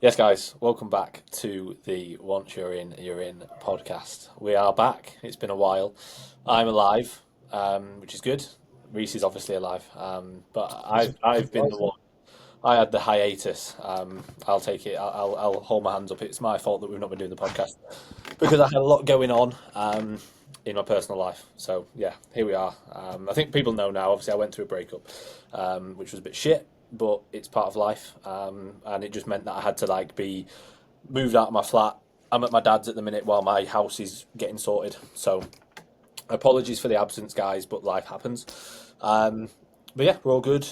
Yes, guys, welcome back to the Once You're In podcast. We are back. It's been a while. I'm alive, which is good. Reese is obviously alive, but I've been the one. I had the hiatus. I'll take it. I'll hold my hands up. It's my fault that we've not been doing the podcast because I had a lot going on in my personal life. So yeah, here we are. I think people know now. Obviously, I went through a breakup, which was a bit shit, but it's part of life. And it just meant that I had to be moved out of my flat. I'm at my dad's at the minute while my house is getting sorted. So apologies for the absence, guys, but life happens. Um, but yeah, we're all good.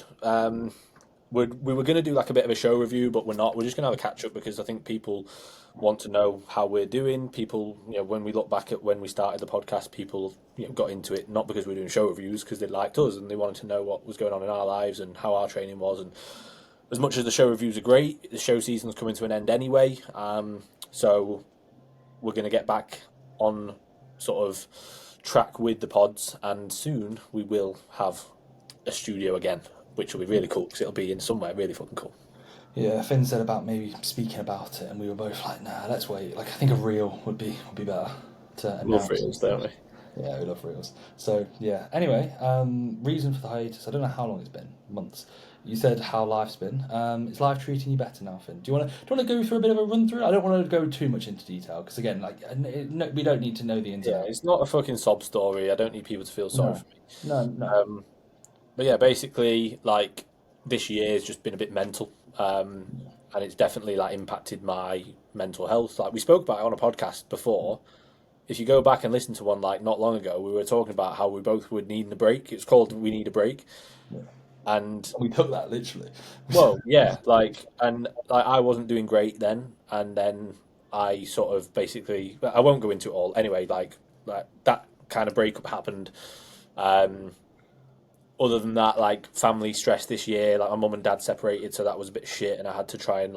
We were going to do like a bit of a show review, but we're not. We're just going to have a catch up because I think people want to know how we're doing. People, when we look back at when we started the podcast, people, got into it not because we're doing show reviews, because they liked us and they wanted to know what was going on in our lives and how our training was. And as much as the show reviews are great, the show season's coming to an end anyway. So we're going to get back on sort of track with the pods, and soon we will have a studio again, which will be really cool because it'll be in somewhere really fucking cool. Yeah, Finn said about maybe speaking about it, and we were both like, "Nah, let's wait." Like, I think a reel would be better to Love announce and reels, don't stuff. we? Yeah, we love reels. So yeah. Anyway, reason for the hiatus. I don't know how long it's been. Months. You said how life's been. Is life treating you better now, Finn? Do you want to go through a bit of a run through? I don't want to go too much into detail because again, no, we don't need to know the ins and Yeah, outs. it's not a fucking sob story. I don't need people to feel sorry No, for me. no, no. But yeah, basically, this year has just been a bit mental, and it's definitely impacted my mental health. Like we spoke about it on a podcast before. If you go back and listen to one not long ago, we were talking about how we both would need a break. It's called "We Need a Break," Yeah. and We took that literally. well, yeah, I wasn't doing great then, and then I sort of basically, I won't go into it all anyway. Like that kind of breakup happened. Um, Other than that, family stress this year, my mum and dad separated, so that was a bit shit, and I had to try and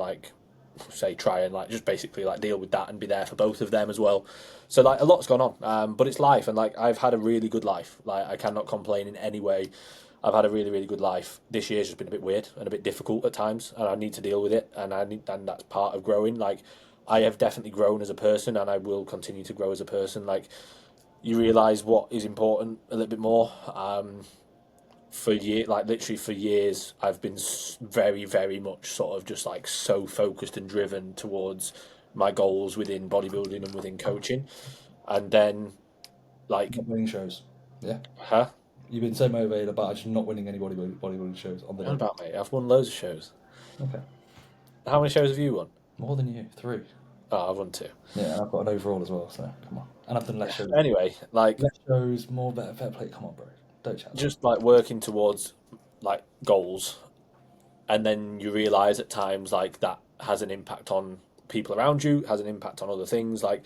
just basically deal with that and be there for both of them as well. So a lot's gone on, but it's life, and I've had a really good life. I cannot complain in any way. I've had a really really good life. This year's just been a bit weird and a bit difficult at times, and I need to deal with it, and that's part of growing. I have definitely grown as a person, and I will continue to grow as a person. You realise what is important a little bit more. For year literally for years I've been very very much sort of just so focused and driven towards my goals within bodybuilding and within coaching, and then like Not winning shows. Yeah. huh You've been so motivated about just not winning any bodybuilding shows on the what day. about mate, I've won loads of shows. Okay. How many shows have you won? More than you, three. Oh, I've won two. Yeah, and I've got an overall as well, so come on. And I've done less Yeah, shows. anyway, Less shows, more better, fair play. Come on, bro. Don't chat like just working towards goals, and then you realize at times that has an impact on people around you, has an impact on other things, but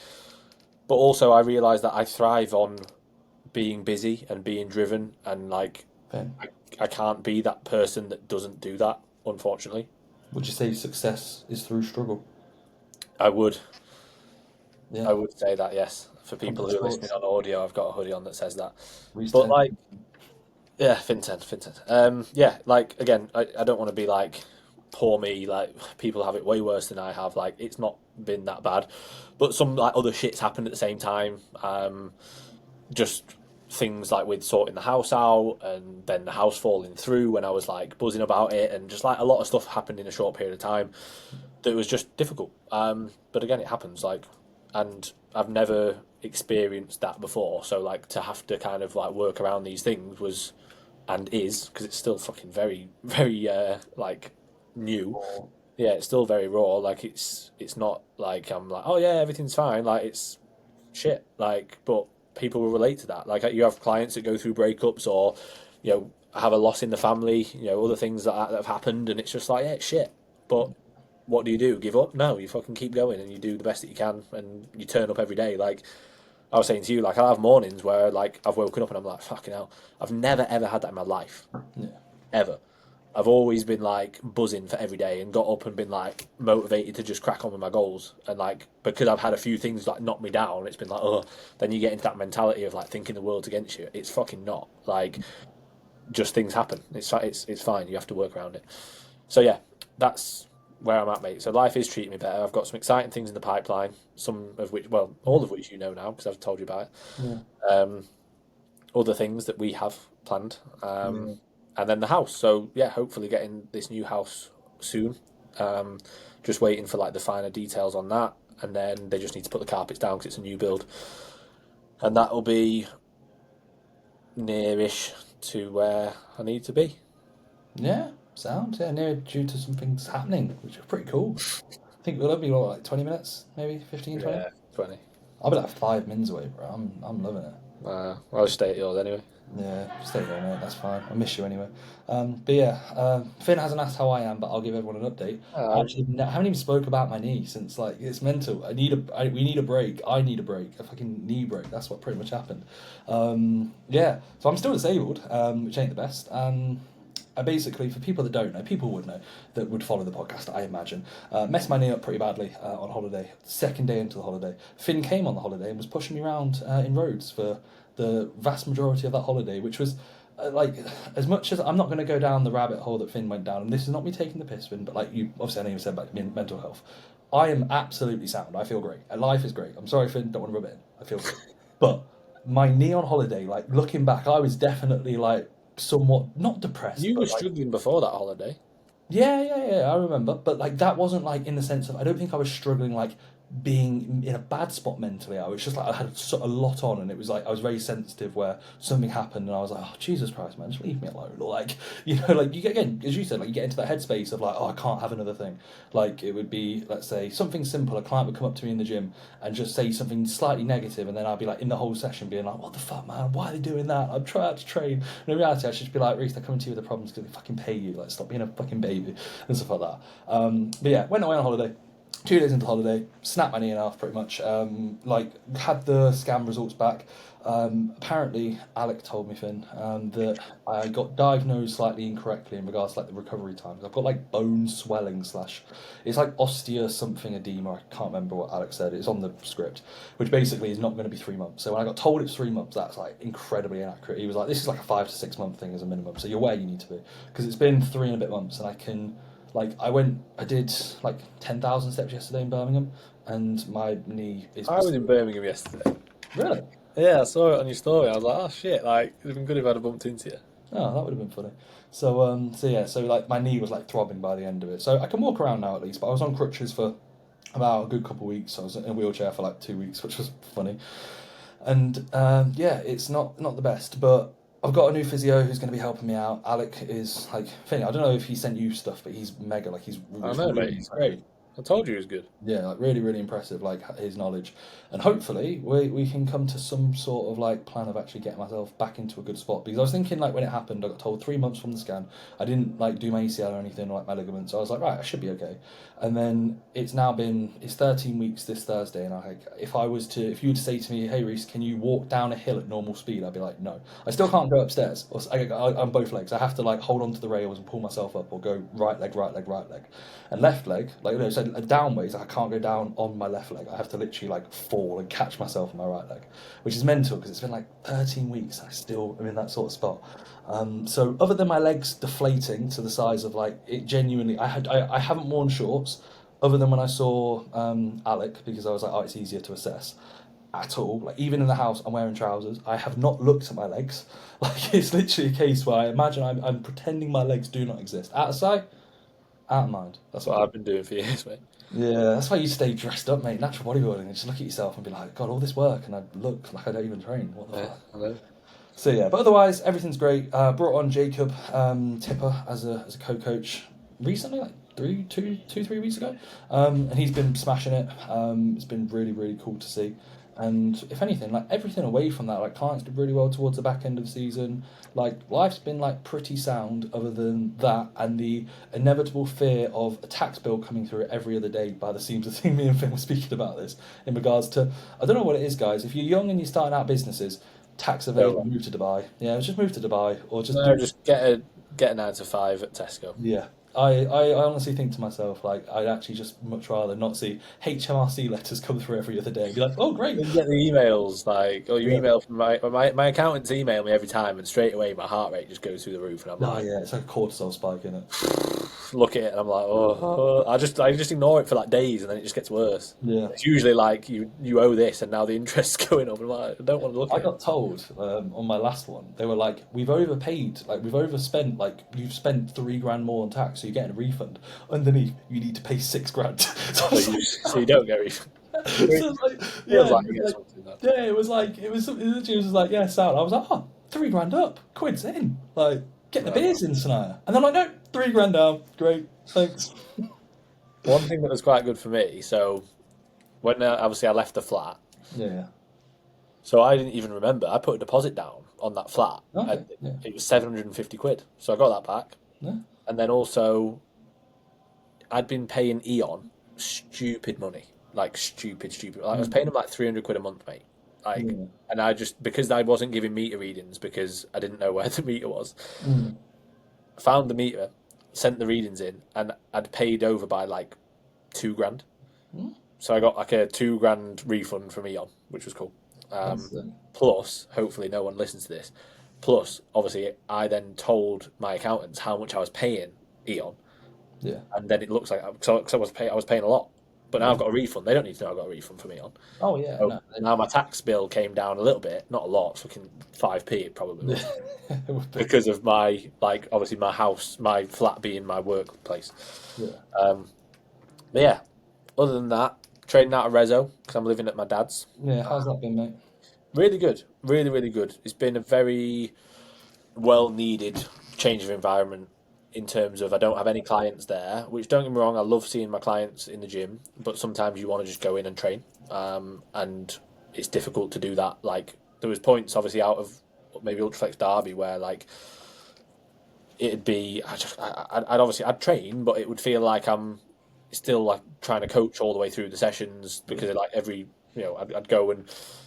also I realize that I thrive on being busy and being driven, and that. I can't be that person that doesn't do that, unfortunately. Would you say success is through struggle? I would Yeah. I would say that, yes. For Come to people the who are listening sports. on audio, I've got a hoodie on that says that. Reese But 10. yeah, Fin10. Yeah, again, I don't want to be poor me, people have it way worse than I have. It's not been that bad. But some other shit's happened at the same time. Just things with sorting the house out, and then the house falling through when I was buzzing about it, and just a lot of stuff happened in a short period of time that was just difficult. But again, it happens. And I've never experienced that before. So to have to kind of work around these things was, and is, because it's still fucking very very new. Or Yeah, it's still very raw. It's not I'm oh yeah, everything's fine. It's shit. But people will relate to that. You have clients that go through breakups, or have a loss in the family. Other things that have happened, and it's just yeah, it's shit. But what do? Give up? No, you fucking keep going, and you do the best that you can, and you turn up every day. I was saying to you, I'll have mornings where I've woken up and I'm fucking hell. I've never ever had that in my life, yeah. ever. I've always been buzzing for every day, and got up and been motivated to just crack on with my goals. And because I've had a few things knock me down, it's been oh, then you get into that mentality of thinking the world's against you. It's fucking not. Just things happen. It's fine. You have to work around it. So yeah, that's where I'm at, mate. So life is treating me better. I've got some exciting things in the pipeline. Some of which, well, all of which you know now because I've told you about it. Yeah. Other things that we have planned, Yeah. and then the house. So yeah, hopefully getting this new house soon. Um, just waiting for like the finer details on that, and then they just need to put the carpets down because it's a new build, and that'll be nearish to where I need to be. Yeah, sound. Yeah, near due to some things happening, which are pretty cool. I think it'll be like 20 minutes, maybe 15, 20. Yeah, 20. I'll be like 5 minutes away, bro. I'm loving it. I'll just stay at yours anyway. Yeah, stay there, mate. That's fine. I miss you anyway. But yeah, Finn hasn't asked how I am, but I'll give everyone an update. I Um, actually haven't even spoke about my knee since like it's mental. We need a break. I need a break. A fucking knee break. That's what pretty much happened. Yeah, so I'm still disabled, which ain't the best. I basically, for people that don't know, people would know that would follow the podcast, I imagine. Messed my knee up pretty badly on holiday. Second day into the holiday, Finn came on the holiday and was pushing me around in roads for the vast majority of that holiday, which was like as much as I'm not going to go down the rabbit hole that Finn went down, and this is not me taking the piss, Finn, but like you obviously I know you said about mental health. I am absolutely sound. I feel great. Life is great. I'm sorry, Finn. Don't want to rub it in. I feel great, but my knee on holiday, like looking back, I was definitely like somewhat not depressed, you were but like struggling before that holiday. yeah, I remember. But like that wasn't like in the sense of I don't think I was struggling like being in a bad spot mentally. I was just like I had a lot on, and it was like I was very sensitive where something happened, and I was like, oh Jesus Christ, man, just leave me alone. Or like like you get again as you said, like you get into that headspace of like, oh, I can't have another thing. Like it would be let's say something simple. A client would come up to me in the gym and just say something slightly negative, and then I'd be like in the whole session being like, what the fuck, man? Why are they doing that? I'm trying to train. And in reality, I should just be like, Reese, they're coming to you with the problems because they fucking pay you. Like stop being a fucking baby and stuff like that. But yeah, went away on holiday. 2 days into holiday, snapped my knee in half pretty much. Like had the scan results back. Apparently, Alec told me, Finn, that I got diagnosed slightly incorrectly in regards to like the recovery times. I've got like bone swelling slash, it's like osteo something edema. I can't remember what Alec said. It's on the script, which basically is not going to be 3 months. So when I got told it's 3 months, that's like incredibly inaccurate. He was like, this is like a 5 to 6 month thing as a minimum. So you're where you need to be because it's been 3 and a bit months, and I can. Like I did like 10,000 steps yesterday in Birmingham, and my knee is. I was in Birmingham yesterday. Really? Yeah, I saw it on your story. I was like, oh shit, like it'd have been good if I'd have bumped into you. Oh, that would have been funny. So yeah, so like my knee was like throbbing by the end of it. So I can walk around now at least, but I was on crutches for about a good couple of weeks. I was in a wheelchair for like 2 weeks, which was funny. And yeah, it's not the best, but I've got a new physio who's going to be helping me out. Alec is like, Finny, I don't know if he sent you stuff, but he's mega, like he's I know, mate. really It's great. I told you it was good. yeah, like really, really impressive, like his knowledge. And hopefully we can come to some sort of like plan of actually getting myself back into a good spot. Because I was thinking like when it happened, I got told 3 months from the scan. I didn't like do my ACL or anything or like my ligaments. So I was like, right, I should be okay. And then it's 13 weeks this Thursday, and if you were to say to me, hey Reese, can you walk down a hill at normal speed? I'd be like, no. I still can't go upstairs. On both legs. I have to like hold onto the rails and pull myself up, or go right leg, right leg, right leg, and left leg. Like so down ways, I can't go down on my left leg. I have to literally like fall and catch myself on my right leg, which is mental because it's been like 13 weeks. I still am in that sort of spot. So other than my legs deflating to the size of like it genuinely, I haven't worn shorts other than when I saw Alec because I was like, oh, it's easier to assess. At all, like even in the house, I'm wearing trousers. I have not looked at my legs. Like it's literally a case where I imagine I'm pretending my legs do not exist. Out of sight, out of mind. That's That's what what. I've been doing for years, mate. Yeah, that's why you stay dressed up, mate. Natural bodybuilding, and just look at yourself and be like, God, all this work, and I look like I don't even train. What the Yeah, fuck? I know. So yeah, but otherwise everything's great. Brought on Jacob Tipper as a co-coach recently, like 3 weeks ago, and he's been smashing it. It's been really really cool to see. And if anything, like everything away from that, like clients did really well towards the back end of the season. Like life's been like pretty sound, other than that, and the inevitable fear of a tax bill coming through every other day. By the seams of thing, me and Finn were speaking about this in regards to, I don't know what it is, guys. If you're young and you're starting out businesses, tax evade, No, move to Dubai. Yeah, just move to Dubai or just no, do. just get a 9 to 5 at Tesco. Yeah. I honestly think to myself, like, I'd actually just much rather not see HMRC letters come through every other day and be like, oh, great. You get the emails like, oh, you Yeah. email from my accountants email me every time, and straight away my heart rate just goes through the roof, and I'm Oh, like, yeah, it's like a cortisol spike in it. look at it and I'm like, oh, I just ignore it for like days and then it just gets worse. Yeah. It's usually like you owe this and now the interest's going up. And I'm like, I don't want to look I at it. got told on my last one, they were like, we've overpaid, like we've overspent, like you've spent $3 grand more on tax, so you're getting a refund. Underneath, you need to pay $6 grand. So, I was So you don't get refund. so it's like, Feels yeah, like it you was get like, something though. yeah, it was literally was like, yeah, sound. I was like, oh, $3 grand up, quid's in, like get the beers in tonight. And they're like, no, $3 grand down, great, thanks. One thing that was quite good for me, so when obviously I left the flat, Yeah. so I didn't even remember. I put a deposit down on that flat, Okay. and Yeah. it was 750 quid. So I got that back, Yeah. and then also I'd been paying Eon stupid money, like stupid. Like, I was paying them like 300 quid a month, mate. Like, Yeah. and I just because I wasn't giving meter readings because I didn't know where the meter was. Mm. Found the meter, sent the readings in, and I'd paid over by like $2 grand. Mm. So I got like a $2 grand refund from Eon, which was cool. That's Plus, hopefully no one listens to this. Plus, obviously, I then told my accountants how much I was paying Eon, yeah. and then it looks like I was paying a lot, but now I've got a refund. They don't need to know I got a refund from Eon. Oh yeah. So No. now my tax bill came down a little bit, not a lot, fucking 5p it probably was, It would be. because of my like obviously my house, my flat being my workplace. Yeah. But yeah, other than that, trading out of Rezo because I'm living at my dad's. Yeah. How's that been, mate? Really good, really good. It's been a very well needed change of environment in terms of I don't have any clients there, which don't get me wrong, I love seeing my clients in the gym, but sometimes you want to just go in and train, and it's difficult to do that. Like there was points obviously out of maybe Ultraflex Derby where like it'd be I'd obviously I'd train, but it would feel like I'm still like trying to coach all the way through the sessions because like every I'd go and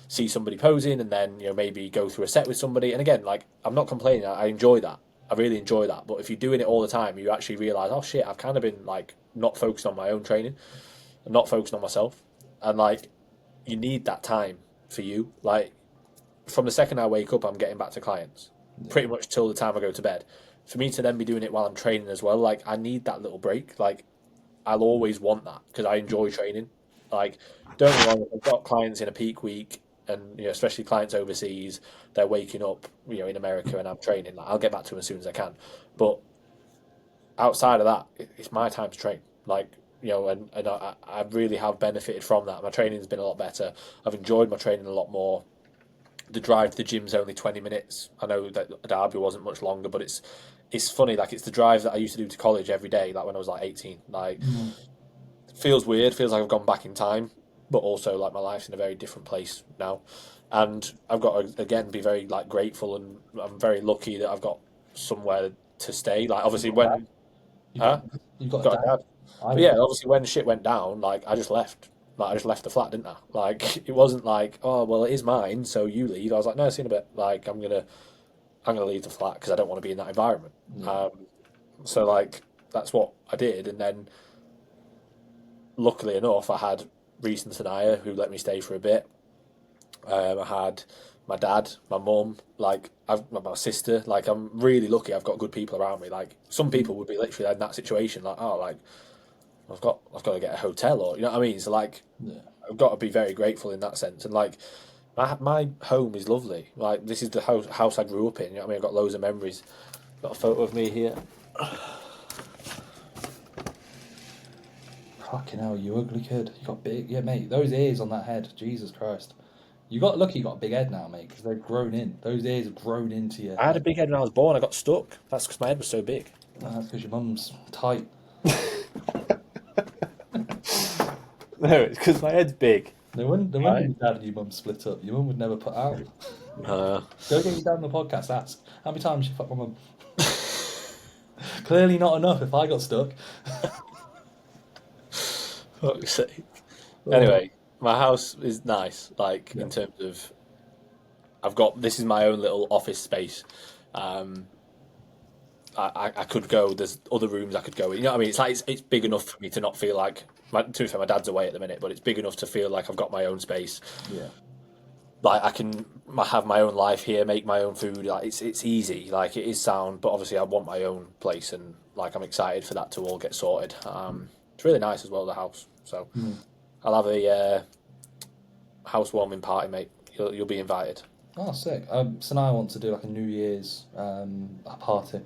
see somebody posing and then maybe go through a set with somebody, and again like I'm not complaining, I enjoy that, I really enjoy that, but if you're doing it all the time you actually realise, oh shit, I've kind of been like not focused on my own training and not focused on myself, and like you need that time for you, like from the second I wake up I'm getting back to clients pretty much till the time I go to bed. For me to then be doing it while I'm training as well, like I need that little break. Like I'll always want that because I enjoy training. Like, don't get me wrong, I've got clients in a peak week, and especially clients overseas, they're waking up, in America, and I'm training. Like, I'll get back to them as soon as I can. But outside of that, it's my time to train. Like, and I really have benefited from that. My training's been a lot better. I've enjoyed my training a lot more. The drive to the gym's only 20 minutes. I know that Derby wasn't much longer, but it's funny. Like, it's the drive that I used to do to college every day, like when I was like 18. Like, feels weird. Feels like I've gone back in time, but also like my life's in a very different place now, and I've got to again be very like grateful, and I'm very lucky that I've got somewhere to stay. Like obviously when, You've huh? got, you've got Got a dad. I But yeah, obviously when shit went down, like I just left. Like I just left the flat, didn't I? Like it wasn't like, oh well, it is mine, so you leave. I was like, no, see you in a bit. Like I'm gonna leave the flat because I don't want to be in that environment. So like that's what I did, and then luckily enough, I had Reese and Sanaya who let me stay for a bit. I had my dad, my mum, like my sister. Like I'm really lucky. I've got good people around me. Like some people would be literally in that situation, like oh, like I've got to get a hotel, or you know what I mean. So like Yeah. I've got to be very grateful in that sense. And like my home is lovely. Like this is the house I grew up in. You know what I mean? I've got loads of memories. Got a photo of me here. Fucking hell, you ugly kid. You got big, yeah, mate. Those ears on that head, Jesus Christ. You got lucky. You got a big head now, mate, because they've grown in. Those ears have grown into you. I had a big head when I was born. I got stuck. That's because my head was so big. That's because your mum's tight. No, it's because my head's big. No wonder your dad and your mum split up. Your mum would never put out. Go get your dad on the podcast. Ask how many times you fucked my mum. Clearly not enough. If I got stuck. Fuck's sake. Anyway, my house is nice. Like in terms of, this is my own little office space. I could go. There's other rooms I could go in. You know what I mean? It's like it's big enough for me to not feel like. To be fair, my dad's away at the minute, but it's big enough to feel like I've got my own space. Yeah. like I can have my own life here, make my own food. Like it's easy. Like it is sound, but obviously I want my own place, and like I'm excited for that to all get sorted. It's really nice as well, the house. So Hmm. I'll have a housewarming party, mate. You'll be invited. Oh, sick. So now I want to do like a New Year's a party,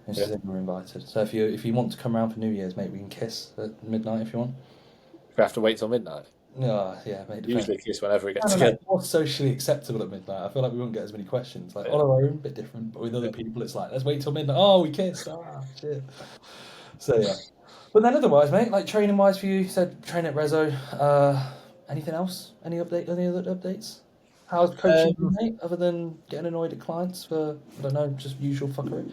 and she Yeah. said we're invited. So if you want to come around for New Year's, mate, we can kiss at midnight if you want. We have to wait till midnight. Yeah, yeah, mate. Depends. Usually kiss whenever we get I don't know. together. What's socially acceptable at midnight? I feel like we won't get as many questions. Like on Yeah. our own, bit different, but with other Yeah. people, it's like let's wait till midnight. Oh, we kissed. Ah, shit. So yeah. But then otherwise, mate, like training wise for you, you said train at Rezo. Anything else? Any update? Any other updates? How's coaching, Um, mate? Other than getting annoyed at clients for I don't know, just usual fuckery.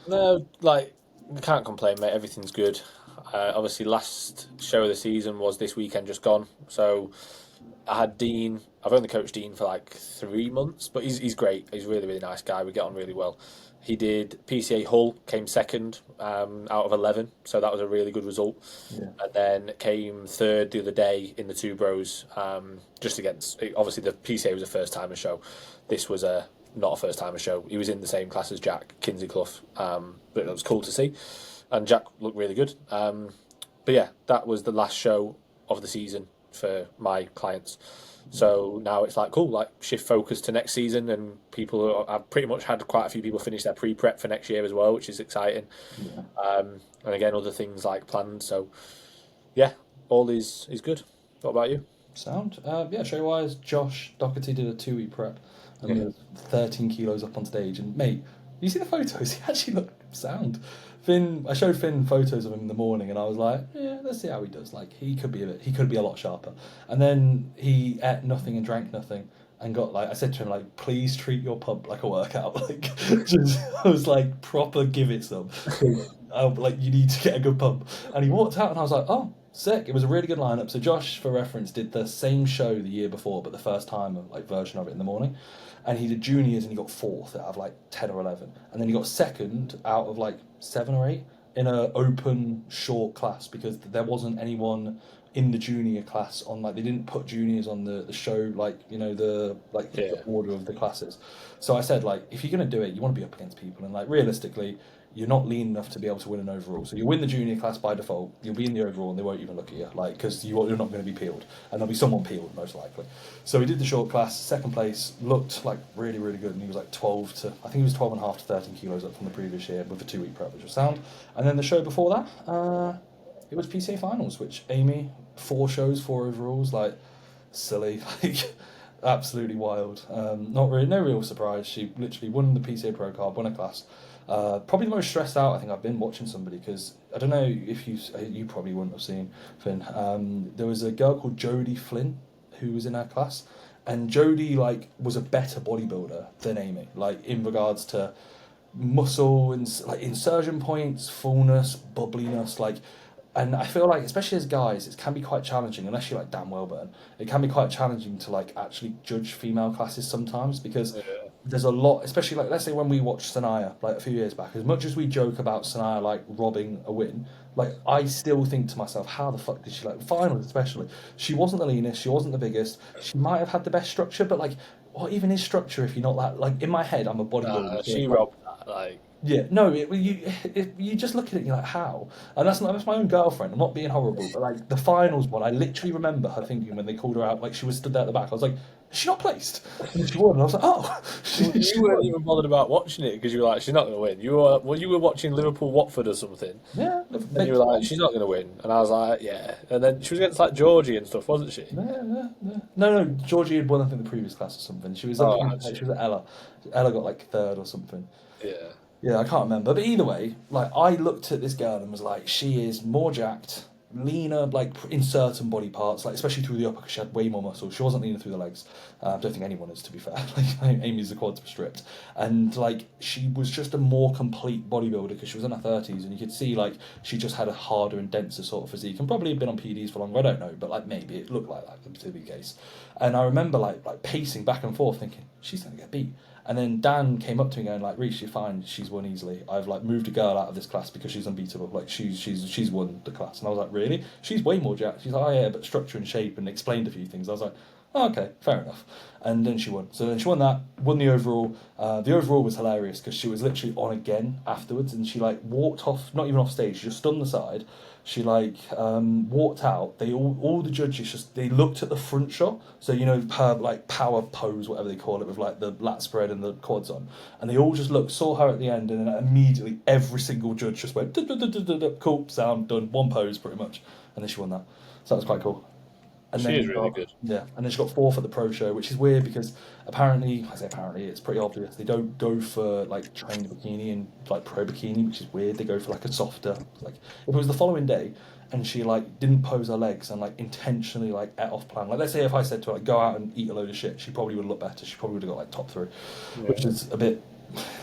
no, like we can't complain, mate. Everything's good. Obviously, last show of the season was this weekend just gone. So I had Dean. I've only coached Dean for like 3 months, but he's great. He's a really really nice guy. We get on really well. He did PCA Hull, came second out of 11, so that was a really good result. Yeah. And then came third the other day in the two bros, just against. Obviously, the PCA was a first timer show. This was a not a first timer show. He was in the same class as Jack Kinsey Clough, but it was cool to see. And Jack looked really good. But yeah, that was the last show of the season for my clients. So now it's like cool, like shift focus to next season, and I've pretty much had quite a few people finish their pre-prep for next year as well, which is exciting. Yeah. And again, other things like planned. So yeah, all is good. What about you? Sound? Yeah, show wise, Josh Doherty did a 2 week prep and Yeah. was 13 kilos up on stage. And mate, you see the photos? He actually looked sound. Finn, I showed Finn photos of him in the morning, and I was like, yeah, let's see how he does. Like he could be a lot sharper. And then he ate nothing and drank nothing. And got like I said to him like, please treat your pump like a workout. Like, just I was like, proper give it some. Like you need to get a good pump. And he walked out, and I was like, oh, sick. It was a really good lineup. So Josh, for reference, did the same show the year before, but the first time like version of it in the morning. And he did juniors, and he got fourth out of like 10 or 11, and then he got second out of like 7 or 8 in a open short class because there wasn't anyone in the junior class on like they didn't put juniors on the show like the Yeah. order of the classes. So I said like if you're gonna do it, you want to be up against people, and like realistically, you're not lean enough to be able to win an overall. So you win the junior class by default, you'll be in the overall, and they won't even look at you, like because you're not going to be peeled, and there'll be someone peeled most likely. So he did the short class, second place, looked like really really good, and he was like 12 to I think he was 12 and a half to 13 kilos up from the previous year with a 2 week prep, which was sound. And then the show before that, it was PCA finals, which Amy 4 shows, 4 overalls, like silly, like absolutely wild. Not really, no real surprise. She literally won the PCA Pro card, won a class. Probably the most stressed out I think I've been watching somebody because I don't know if you probably wouldn't have seen Finn. There was a girl called Jodie Flynn who was in our class, and Jodie like was a better bodybuilder than Amy, like in regards to muscle and like insertion points, fullness, bubbliness, like. And I feel like, especially as guys, it can be quite challenging unless you're like Dan Welburn. It can be quite challenging to like actually judge female classes sometimes because Yeah. there's a lot, especially like let's say when we watched Sanaya like a few years back. As much as we joke about Sanaya like robbing a win, like I still think to myself, how the fuck did she like finals especially? She wasn't the leanest, she wasn't the biggest. She might have had the best structure, but like, what even is structure if you're not that? Like in my head, I'm a bodybuilder. So She like, robbed that. Like, yeah, no, you just look at it and you're like, how? And that's my own girlfriend. I'm not being horrible, but like the finals one, I literally remember her thinking when they called her out, like she was stood there at the back. I was like, is she not placed? And she won. And I was like, oh, you she weren't won. even bothered about watching it because you were like, she's not going to win. You were watching Liverpool Watford or something, Yeah, and you were like, she's not going to win. And I was like, yeah. And then she was against like Georgie and stuff, wasn't she? no. Georgie had won, I think, the previous class or something. She was up. Oh, She was at Ella. Ella got like third or something. yeah. Yeah, I can't remember. But either way, like I looked at this girl and was like, she is more jacked, leaner, like in certain body parts, like especially through the upper, because she had way more muscle. She wasn't leaner through the legs. I don't think anyone is, to be fair. Like Amy's the quads were stripped, and like she was just a more complete bodybuilder because she was in her 30s, and you could see like she just had a harder and denser sort of physique, and probably had been on PDs for longer. I don't know, but like maybe it looked like that to be the case. And I remember like pacing back and forth, thinking she's gonna get beat. And then Dan came up to me going like, "Reece, you're fine. She's won easily. I've like moved a girl out of this class because she's unbeatable. Like she's won the class." And I was like, "Really?" She's way more jacked. She's like, "Oh yeah, but structure and shape," and explained a few things. I was like, Oh, okay, fair enough. And then she won. So then she won that, won the overall. The overall was hilarious because she was literally on again afterwards, and she like walked off, not even off stage, she just stood on the side. She like walked out. They all the judges just they looked at the front shot. So you know her like power pose, whatever they call it, with like the lat spread and the quads on, and they all just looked, saw her at the end, and then immediately every single judge just went cool, sound done, one pose pretty much, and then she won that. So that was quite cool. And She then is you really got good. yeah, and then she got fourth at the pro show, which is weird because apparently, I say apparently, it's pretty obvious they don't go for like trained bikini and like pro bikini, which is weird. They go for like a softer, like if it was the following day and she like didn't pose her legs and like intentionally like ate off plan. Like let's say if I said to her like go out and eat a load of shit, she probably would look better. She probably would have got like top three, which Yeah. is a bit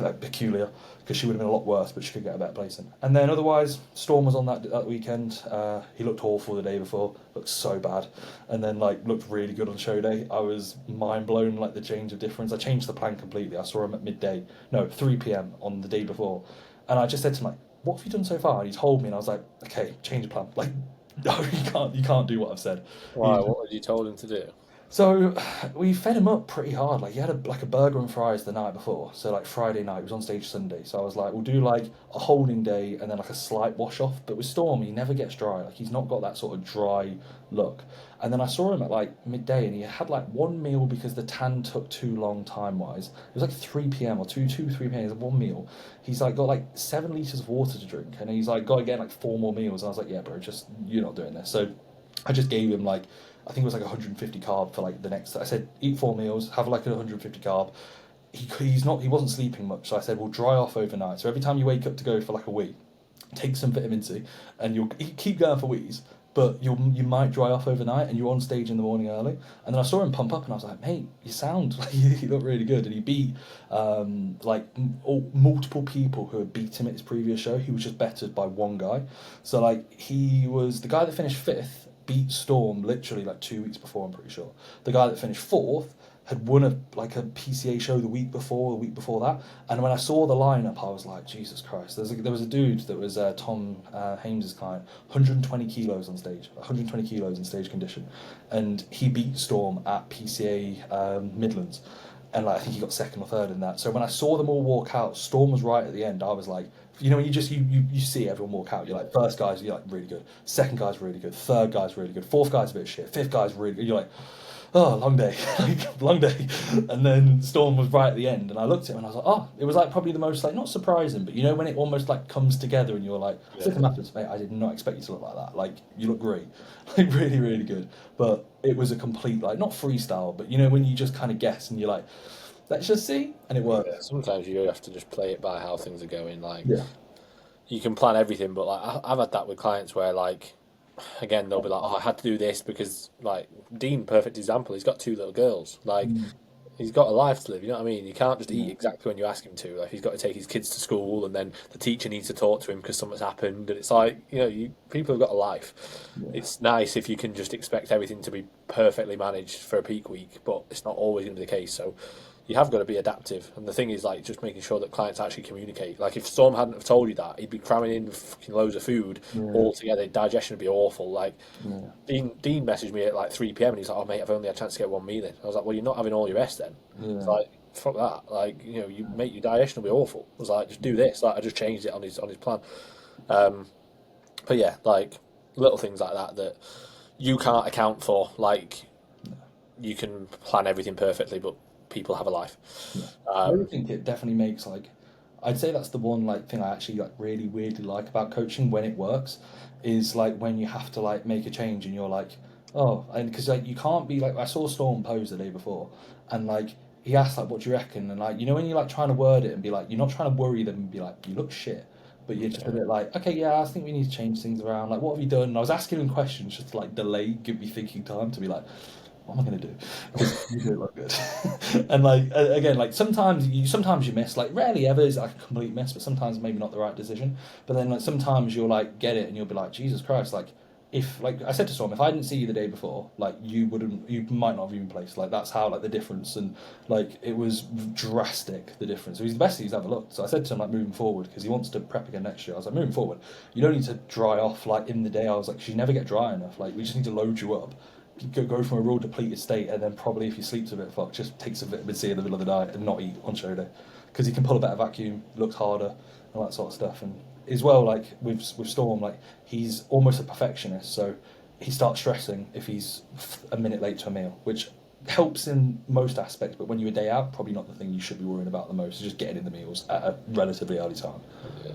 like peculiar because she would have been a lot worse, but she could get a better placing. And then otherwise, Storm was on that weekend. He looked awful the day before, looked so bad, and then like looked really good on show day. I was mind blown like the change of difference. I changed the plan completely. I saw him at midday, no 3 p.m. on the day before, and I just said to him like, "What have you done so far?" And he told me, and I was like, "Okay, change the plan." Like, no, you can't do what I've said. Why? He What had you told him to do? so we fed him up pretty hard. Like he had like a burger and fries the night before. So like Friday night, he was on stage Sunday. So I was like, we'll do like a holding day and then like a slight wash off. But with Storm, he never gets dry. Like he's not got that sort of dry look. And then I saw him at like midday, and he had like one meal because the tan took too long time wise. It was like 3 p.m. or 3 p.m. He had one meal. He's like got like 7 liters of water to drink, and he's like got to get like four more meals. And I was like, yeah, bro, just you're not doing this. So I just gave him like I think it was like 150 carb for like the next. I said eat four meals, have like a 150 carb. He wasn't sleeping much, so I said we'll dry off overnight. So every time you wake up to go for like a wee, take some vitamin C, and you'll keep going for wees. But you might dry off overnight, and you're on stage in the morning early. And then I saw him pump up, and I was like, mate, you sound like you look really good. And he beat multiple people who had beat him at his previous show. He was just bettered by one guy. So like he was the guy that finished fifth beat Storm literally like 2 weeks before. I'm pretty sure the guy that finished fourth had won a PCA show the week before that. And when I saw the lineup, I was like, Jesus Christ! There was a dude that was Tom Hames's client, 120 kilos on stage, 120 kilos in stage condition, and he beat Storm at PCA Midlands. And like I think he got second or third in that. So when I saw them all walk out, Storm was right at the end. I was like, you know, when you see everyone walk out, you're like, first guy's you're like really good, second guy's really good, third guy's really good, fourth guy's a bit shit, fifth guy's really good. You're like, oh, long day, long day. And then Storm was right at the end, and I looked at him and I was like, oh, it was like probably the most like not surprising, but you know when it almost like comes together and you're like, Yeah. Matters, mate, I did not expect you to look like that. Like you look great, like really, really good. But it was a complete like not freestyle, but you know when you just kind of guess and you're like, let's just see, and it worked. Yeah. Sometimes you have to just play it by how things are going. Like Yeah, you can plan everything, but like I've had that with clients where like again they'll be like, oh, I had to do this because like Dean, perfect example. He's got two little girls. Like mm, he's got a life to live. You know what I mean? He can't just eat yeah, exactly when you ask him to. Like he's got to take his kids to school, and then the teacher needs to talk to him because something's happened. And it's like people have got a life. yeah, It's nice if you can just expect everything to be perfectly managed for a peak week, but it's not always going to be the case. So you have got to be adaptive. And the thing is, like, just making sure that clients actually communicate. Like, if Storm hadn't have told you that, he'd be cramming in fucking loads of food yeah, all together. Digestion would be awful. Like, yeah, Dean messaged me at like 3 p.m. and he's like, "Oh mate, I've only had a chance to get one meal in." I was like, "Well, you're not having all your rest then." It's yeah, like, fuck that. Like, you make your digestion will be awful. I was like, just do this. Like, I just changed it on his plan. Um, but yeah, like little things like that that you can't account for. Like, you can plan everything perfectly, but people have a life. yeah. I really Um, think it definitely makes like, I'd say that's the one like thing I actually like really weirdly like about coaching when it works, is like when you have to like make a change and you're like, oh, and because like you can't be like I saw Storm pose the day before, and like he asked like, what do you reckon? And like you know when you're like trying to word it and be like, you're not trying to worry them and be like, you look shit. But you're just a bit like, okay, yeah, I think we need to change things around. Like, what have you done? And I was asking him questions just to like delay, give me thinking time to be like, what am I going to do? Because you do look good. And like again, like sometimes you miss. Like rarely ever is it like a complete miss, but sometimes maybe not the right decision. But then like sometimes you'll like get it and you'll be like, Jesus Christ, like if like I said to Storm, if I didn't see you the day before, like you might not have even placed. Like that's how like the difference and like it was drastic the difference. So he's the best he's ever looked. So I said to him like moving forward because he wants to prep again next year. I was like moving forward, you don't need to dry off like in the day. I was like, 'cause you never get dry enough. Like we just need to load you up, go from a real depleted state, and then probably if he sleeps a bit fucked, just takes a vitamin C in the middle of the night and not eat on show day, because he can pull a better vacuum, looks harder, all that sort of stuff. And as well, like with Storm, like he's almost a perfectionist, so he starts stressing if he's a minute late to a meal, which helps in most aspects, but when you're a day out, probably not the thing you should be worrying about the most. Is just getting in the meals at a relatively early time. Yeah.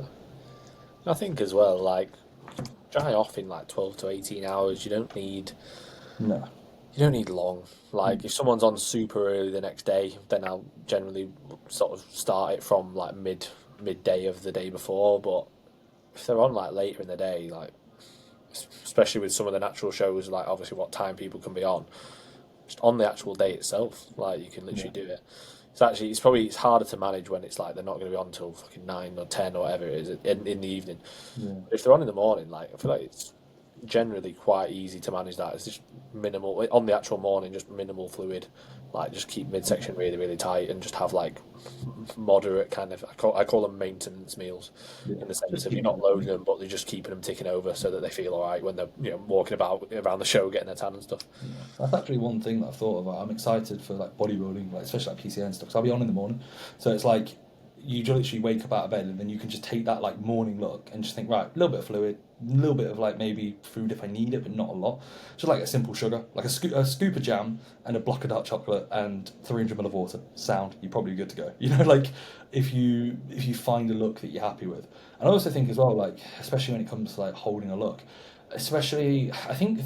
I think as well, like dry off in like 12 to 18 hours. No. You don't need long. Like if someone's on super early the next day, then I'll generally sort of start it from like midday of the day before. But if they're on like later in the day, like especially with some of the natural shows, like obviously what time people can be on, just on the actual day itself, like you can literally do it. It's harder to manage when it's like they're not going to be on till fucking 9 or 10 or whatever it is in the evening. Yeah. But if they're on in the morning, like I feel like it's generally quite easy to manage that. It's just minimal on the actual morning, just minimal fluid. Like just keep midsection really, really tight and just have like moderate kind of. I call them maintenance meals, Yeah. in the sense Just of you're keep not loading them, but they're just keeping them ticking over so that they feel all right when they're walking about around the show getting their tan and stuff. Yeah. That's actually one thing that I've thought about. I'm excited for like bodybuilding, like especially like PCA and stuff. Because I'll be on in the morning, so it's like you literally wake up out of bed and then you can just take that like morning look and just think, right, a little bit of fluid, a little bit of like maybe food if I need it, but not a lot. Just like a simple sugar, like a scoop of jam and a block of dark chocolate and 300 ml of water. Sound, you're probably good to go. You know, like if you find a look that you're happy with. And I also think as well, like especially when it comes to like holding a look, especially I think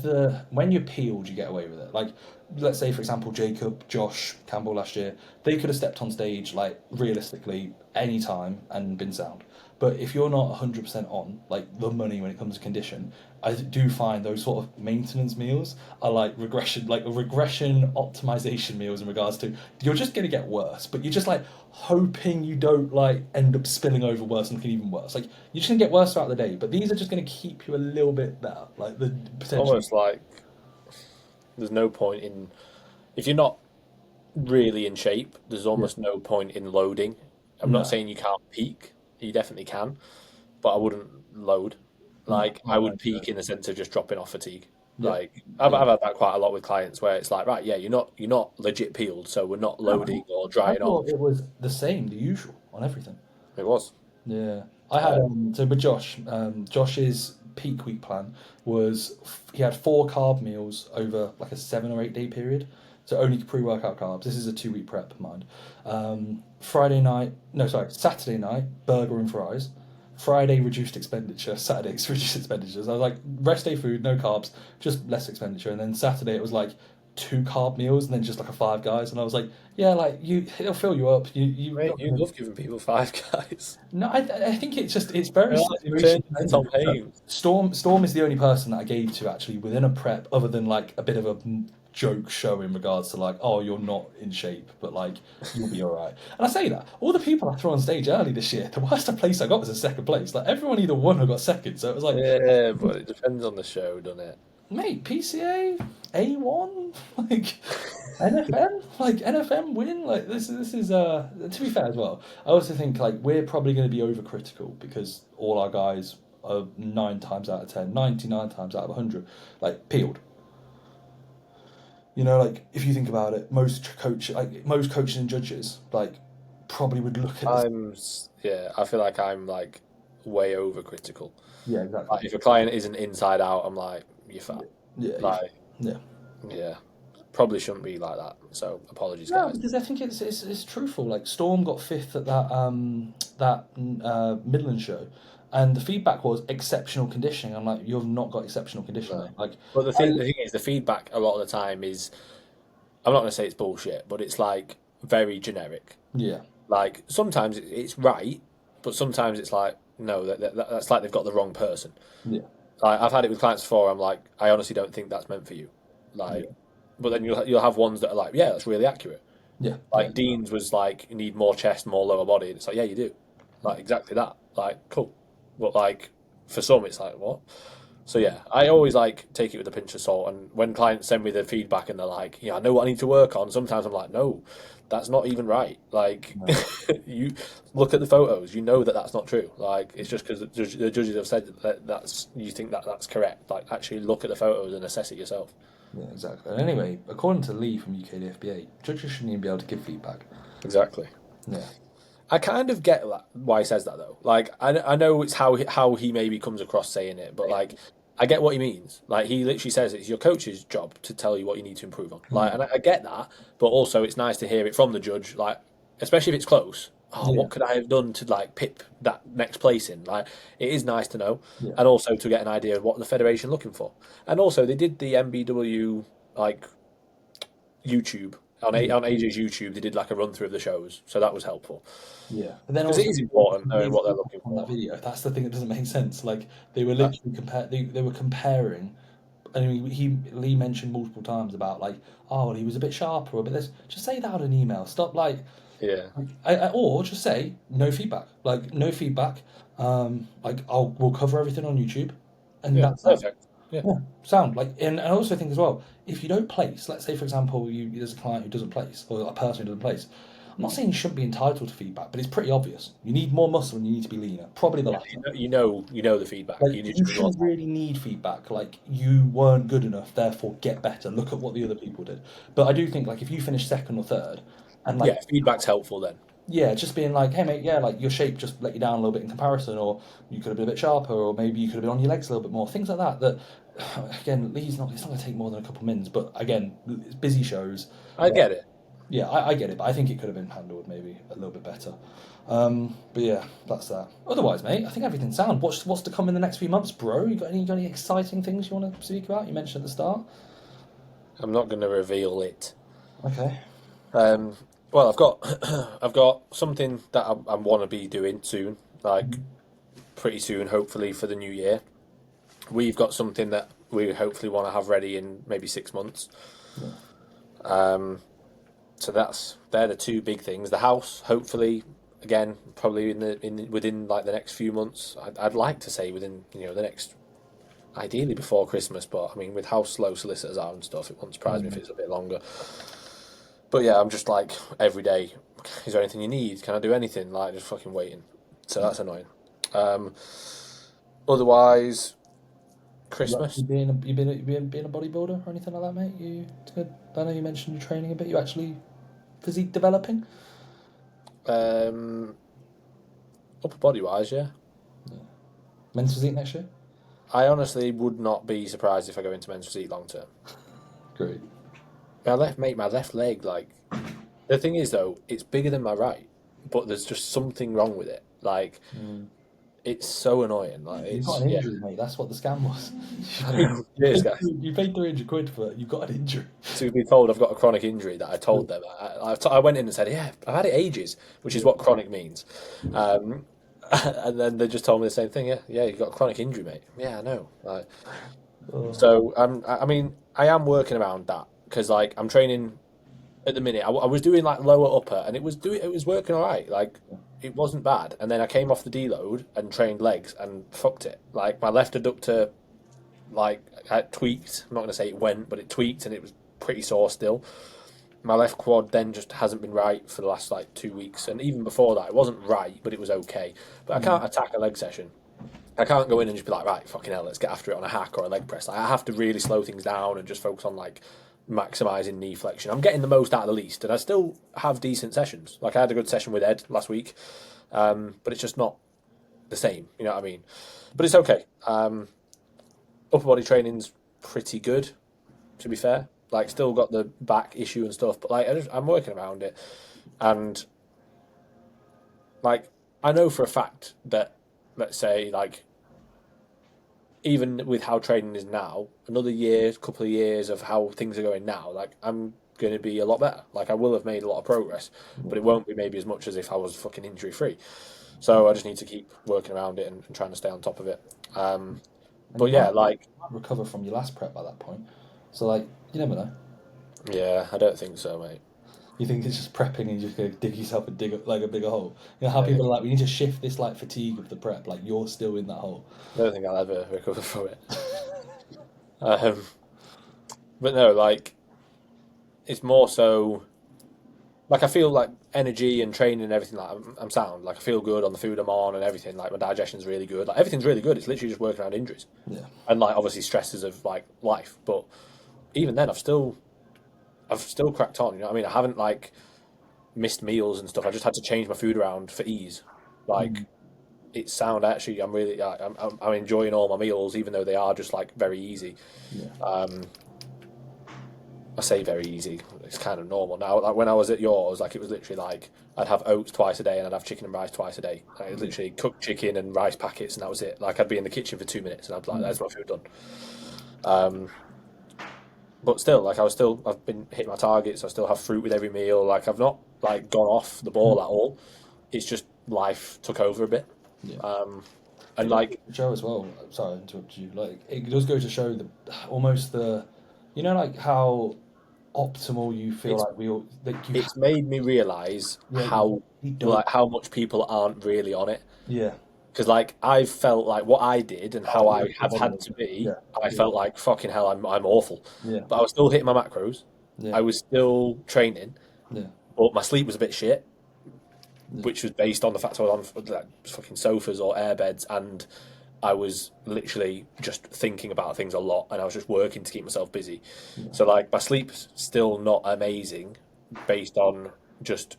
when you're peeled you get away with it. Like let's say for example Jacob, Josh, Campbell last year, they could have stepped on stage like realistically any time and been sound. But if you're not 100% on like the money when it comes to condition, I do find those sort of maintenance meals are like regression optimization meals in regards to you're just going to get worse, but you're just like hoping you don't like end up spilling over worse and looking even worse. Like you're just going to get worse throughout the day, but these are just going to keep you a little bit better. Like the It's potentially. almost like there's no point in if you're not really in shape. There's Yeah. almost no point in loading. I'm not No, saying you can't peak. You definitely can, but I wouldn't load. no, Like I no, would peak in the sense of just dropping off fatigue. yeah, Like I've, yeah. I've had that quite a lot with clients where it's like, right, yeah, you're not legit peeled, so we're not No, loading or I drying thought off. it was the same, the usual on everything. It was. Yeah, I had Uh, so with Josh, Josh's peak week plan was he had 4 carb meals over like a 7 or 8 day period, so only pre-workout carbs. This is a 2 week prep, mind. Friday night, no, sorry, Saturday night, burger and fries. Friday reduced expenditure. Saturday's reduced expenditures. I was like rest day food, no carbs, just less expenditure. And then Saturday it was like 2 carb meals and then just like a Five Guys. And I was like, yeah, like it'll fill you up. You Mate, not you gonna. love giving people five guys. No, I think it's very You're like situation turning to dependent. Tom No, Hames. Storm is the only person that I gave to actually within a prep, other than like a bit of a joke show in regards to like, oh, you're not in shape, but like you'll be all right. And I say that all the people I threw on stage early this year, the worst place I got was a second place. Like everyone either won or got second. So it was like, Yeah, but it depends on the show, doesn't it? mate, PCA A1, like NFM, like NFM win, like this is to be fair as well. I also think like we're probably going to be overcritical because all our guys are 9 times out of 10, 99 times out of 100, like peeled. You know, like if you think about it, most coaches and judges, like probably would look at this. Yeah, I feel like I'm like way overcritical. Yeah, exactly. Like if a client isn't inside out, I'm like, you're fat. Yeah, Like, yeah. yeah, probably shouldn't be like that. So apologies, No, guys. because I think it's truthful. Like Storm got fifth at that Midland show, and the feedback was exceptional conditioning. I'm like, you've not got exceptional conditioning, No. mate. Like, But the I thing, the thing is, the feedback a lot of the time is, I'm not going to say it's bullshit, but it's like very generic. yeah, Like sometimes it's right, but sometimes it's like, no, that's like they've got the wrong person. yeah, Like I've had it with clients before. I'm like, I honestly don't think that's meant for you. yeah, Like, but then you'll have ones that are like, yeah, that's really accurate. yeah, yeah, Like Dean's was like, you need more chest, more lower body. And it's like, yeah, you do. Like exactly that. Like cool. But like for some, it's like what? So yeah, I always like take it with a pinch of salt. And when clients send me the feedback and they're like, "Yeah, I know what I need to work on," sometimes I'm like, "No, that's not even right." Like, No. you look at the photos, you know that that's not true. Like, it's just because the judges have said that that's you think that that's correct. Like, actually look at the photos and assess it yourself. Yeah, exactly. And anyway, according to Lee from UKDFBA, judges shouldn't even be able to give feedback. Exactly. Yeah. I kind of get why he says that though. Like I know it's how he maybe comes across saying it, but like I get what he means. Like he literally says it's your coach's job to tell you what you need to improve on. Like, Mm. and I get that, but also it's nice to hear it from the judge. Like, especially if it's close. Oh, Yeah. what could I have done to like pip that next place in? Like, it is nice to know, Yeah. and also to get an idea of what the federation looking for. And also they did the MBW like YouTube Yeah. on AJ's YouTube. They did like a run through of the shows, so that was helpful Yeah. But then because it also is important knowing what they're looking on that for. video, that's the thing that doesn't make sense. Like they were Uh, literally they were comparing. I mean, Lee mentioned multiple times about like, oh, well, he was a bit sharper or a bit this. Just say that on an email. Stop yeah, or just say no feedback. Like no feedback. Like we'll cover everything on YouTube, and yeah, that's that. perfect. Yeah, Yeah, sound like, and I also think as well, if you don't place, let's say for example, there's a client who doesn't place, or a person who doesn't place. I'm not saying you shouldn't be entitled to feedback, but it's pretty obvious. You need more muscle and you need to be leaner. Probably the yeah. latter. You know the feedback. Like You just you want shouldn't really need feedback. Like you weren't good enough, therefore get better. Look at what the other people did. But I do think like if you finish second or third, and like yeah, feedback's helpful then. yeah, just being like, hey mate, yeah, like your shape just let you down a little bit in comparison, or you could have been a bit sharper, or maybe you could have been on your legs a little bit more. Things like that. That again, Lee's not. It's not going to take more than a couple of minutes. But again, it's busy shows. I get it. Yeah, I get it, but I think it could have been handled maybe a little bit better. But yeah, that's that. Otherwise, mate, I think everything's sound. What's to come in the next few months, bro? You got any exciting things you want to speak about? You mentioned at the start. I'm not going to reveal it. Okay. Um, well, I've got I've got something that I want to be doing soon, like Mhm. pretty soon, hopefully for the new year. We've got something that we hopefully want to have ready in maybe 6 months. Yeah. Um, so they're the two big things. The house, hopefully, again, probably within like the next few months. I'd like to say within the next, ideally before Christmas, but I mean with how slow solicitors are and stuff, it wouldn't surprise me if Mm. it's a bit longer. But yeah, I'm just like every day. Is there anything you need? Can I do anything? Like just fucking waiting. So Yeah. that's annoying. Um, Otherwise, You Christmas. actually being a bodybuilder or anything like that, mate? It's good. I know you mentioned your training a bit. You actually physique developing. Um, Upper body wise, yeah. Yeah. Men's physique next year. I honestly would not be surprised if I go into men's physique long term. Great. My left leg, like the thing is though, it's bigger than my right, but there's just something wrong with it. Like Mm. it's so annoying. Like You've got it's an yeah. injury, mate. That's what the scam was. You paid, Cheers, guys. you paid 300 quid for it. You've got an injury. To be told I've got a chronic injury that I told them. I went in and said, yeah, I've had it ages, which is Yeah. what chronic means. Um, and then they just told me the same thing. Yeah, yeah, you've got a chronic injury, mate. Yeah, I know. Like, Oh. so I mean, I am working around that because like I'm training at the minute. I was doing like lower upper, and it was working all right. Like it wasn't bad. And then I came off the deload and trained legs and fucked it. Like my left adductor, like I tweaked. I'm not going to say it went, but it tweaked, and it was pretty sore still. My left quad then just hasn't been right for the last like 2 weeks, and even before that, it wasn't right, but it was okay. But I Mm. can't attack a leg session. I can't go in and just be like, right, fucking hell, let's get after it on a hack or a leg press. Like, I have to really slow things down and just focus on like maximizing knee flexion. I'm getting the most out of the least, and I still have decent sessions. Like I had a good session with Ed last week, but it's just not the same. You know what I mean? But it's okay. Upper body training's pretty good, to be fair. Like, still got the back issue and stuff, but like I'm working around it, and like I know for a fact that let's say like even with how training is now, another year, couple of years of how things are going now, like I'm going to be a lot better. Like I will have made a lot of progress, but it won't be maybe as much as if I was fucking injury free. So I just need to keep working around it and trying to stay on top of it. And But you yeah, might like recover from your last prep by that point. So like, you never know. yeah, I don't think so, mate. You think it's just prepping and you're just gonna dig yourself a like a bigger hole. You know how I people are like, we need to shift this like fatigue of the prep. Like you're still in that hole. don't think I'll ever recover from it. Um, but no, like it's more so like I feel like energy and training and everything. Like I'm sound. Like I feel good on the food I'm on and everything. Like my digestion's really good. Like everything's really good. It's literally just working around injuries Yeah. and like obviously stresses of like life. But even then, I've still cracked on. You know what I mean? I haven't like missed meals and stuff. I just had to change my food around for ease. Mm. Like it's sound actually. I'm really I'm enjoying all my meals, even though they are just like very easy. Yeah. Um, I say very easy. It's kind of normal now. Like when I was at yours, like it was literally like I'd have oats twice a day and I'd have chicken and rice twice a day. Like, I'd Yeah. literally cook chicken and rice packets and that was it. Like I'd be in the kitchen for 2 minutes and I'd be like, Mm. "There's my food done." Um, but still, like I've been hitting my targets. I still have fruit with every meal. Like I've not like gone off the ball at all. It's just life took over a bit. Yeah. Um, It and does go like to show as well. Sorry, I interrupted you. Like it does go to show the almost the, you know, like how optimal you feel it's like we all that you have. it's made me realize Yeah, you how he does. like how much people aren't really on it. Yeah. Because like I've felt like what I did and Oh, how you're I the have had to bodybuilder. Yeah. be, I Yeah. felt like fucking hell, I'm awful. Yeah. But I was still hitting my macros. Yeah. I was still training, Yeah. but my sleep was a bit shit, Yeah. which was based on the fact I was on like fucking sofas or airbeds, and I was literally just thinking about things a lot, and I was just working to keep myself busy. Yeah. So like my sleep's still not amazing, based on just